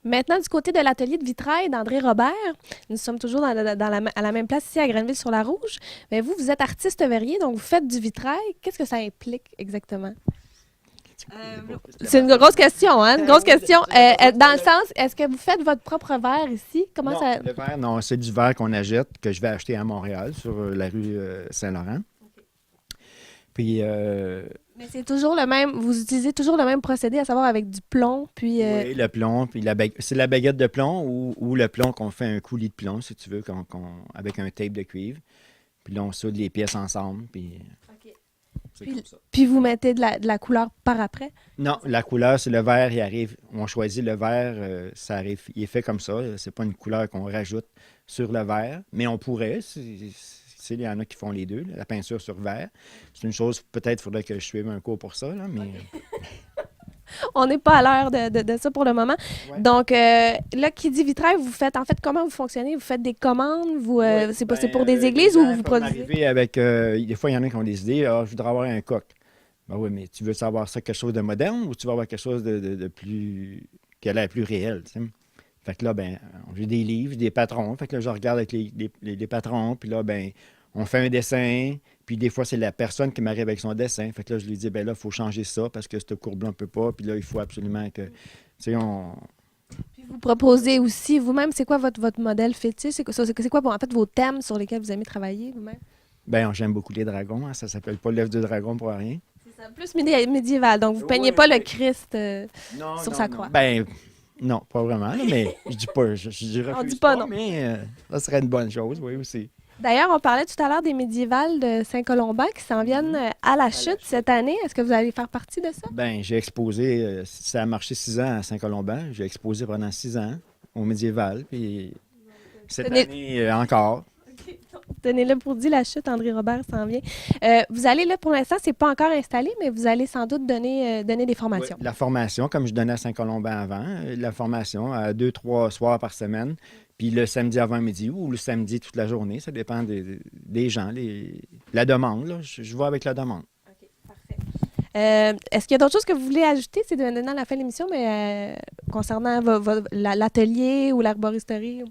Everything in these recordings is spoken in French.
Maintenant, du côté de l'atelier de vitrail d'André Robert, nous sommes toujours à la même place ici à Grenville-sur-la-Rouge. Mais vous, vous êtes artiste verrier, donc vous faites du vitrail. Qu'est-ce que ça implique exactement? C'est une grosse question, hein? Une grosse question. Dans le sens, est-ce que vous faites votre propre verre ici? Comment Non, ça... le verre, non, c'est du verre qu'on achète, que je vais acheter à Montréal, sur la rue Saint-Laurent. Puis, Mais c'est toujours le même, vous utilisez toujours le même procédé, à savoir avec du plomb, puis... oui, le plomb, puis c'est la baguette de plomb ou le plomb qu'on fait un coulis de plomb, si tu veux, avec un tape de cuivre. Puis là, on soude les pièces ensemble, puis c'est Puis, comme ça. puis vous mettez de la couleur par après? Non, la couleur, c'est le verre, il arrive. On choisit le verre, ça arrive, il est fait comme ça. C'est pas une couleur qu'on rajoute sur le verre, mais on pourrait. Il y en a qui font les deux, la peinture sur verre. C'est une chose, peut-être, il faudrait que je suive un cours pour ça, là, mais... On n'est pas à l'heure de ça pour le moment. Ouais. Donc, là, qui dit vitrail, vous faites, en fait, comment vous fonctionnez? Vous faites des commandes? Oui, C'est pour des églises les ou gens vous peuvent produisez? m'arriver avec... des fois, il y en a qui ont des idées. Ah, je voudrais avoir un coq. Ben oui, mais tu veux savoir ça quelque chose de moderne ou tu veux avoir quelque chose de plus... qui a l'air plus réel, tu sais? Fait que là, ben, j'ai des livres, des patrons. Fait que là, je regarde avec les patrons. Puis là, ben, on fait un dessin. Puis des fois, c'est la personne qui m'arrive avec son dessin. Fait que là, je lui dis, ben là, il faut changer ça parce que cette courbe-là, on ne peut pas. Puis là, il faut absolument que... Tu sais, Puis vous proposez aussi vous-même, c'est quoi votre modèle fétiche? C'est quoi, en fait, vos thèmes sur lesquels vous aimez travailler vous-même? Ben, j'aime beaucoup les dragons. Hein. Ça s'appelle pas l'œuf de dragon pour rien. C'est ça, plus médiéval. Donc, vous ne peignez Oui, pas le oui. Christ Non, sur non, sa non. croix. Ben, non, pas vraiment. Là, mais je dis pas, je On refuse dit pas pas, non. mais ça serait une bonne chose, oui, aussi. D'ailleurs, on parlait tout à l'heure des médiévals de Saint-Colomban qui s'en viennent à la chute cette année. Est-ce que vous allez faire partie de ça? Ben, j'ai exposé, ça a marché 6 ans à Saint-Colomban. J'ai exposé pendant 6 ans au médiéval. Puis cette Tenez- année encore. Tenez-le pour dit, la chute, André Robert s'en vient. Vous allez, là, pour l'instant, c'est pas encore installé, mais vous allez sans doute donner des Oui, formations. la formation, comme je donnais à Saint-Colomban avant, la formation à 2, 3 soirs par semaine, puis le samedi avant midi ou le samedi toute la journée, ça dépend des gens, la demande, là, je vois avec la demande. OK, parfait. Est-ce qu'il y a d'autres choses que vous voulez ajouter? C'est maintenant la fin de l'émission, mais concernant l'atelier ou l'arboristerie?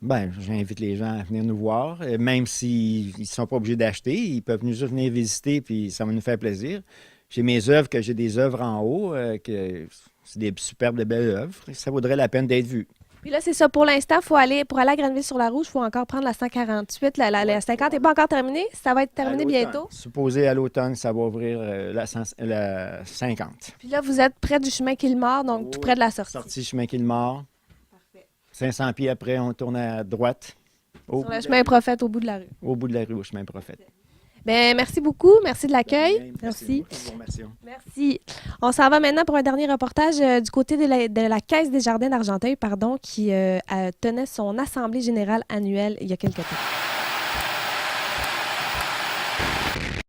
Ben, j'invite les gens à venir nous voir, même s'ils ne sont pas obligés d'acheter, ils peuvent nous venir visiter, puis ça va nous faire plaisir. J'ai mes œuvres, j'ai des œuvres en haut, c'est des superbes, de belles œuvres. Ça vaudrait la peine d'être vu. Puis là, c'est ça. Pour l'instant, pour aller à Grenville-sur-la-Rouge, il faut encore prendre la 148. La 50 n'est pas encore terminée. Ça va être terminé bientôt. Supposé à l'automne, ça va ouvrir la 50. Puis là, vous êtes près du chemin Quillemard, donc tout près de la sortie. Sortie chemin Quillemard. Parfait. 500 pieds après, on tourne à droite. Sur le chemin Prophète, au bout de la rue. Au bout de la rue, au chemin Prophète. Bien, merci beaucoup. Merci de l'accueil. Merci. Merci. On s'en va maintenant pour un dernier reportage du côté de la Caisse des Jardins d'Argenteuil, qui tenait son assemblée générale annuelle il y a quelques temps.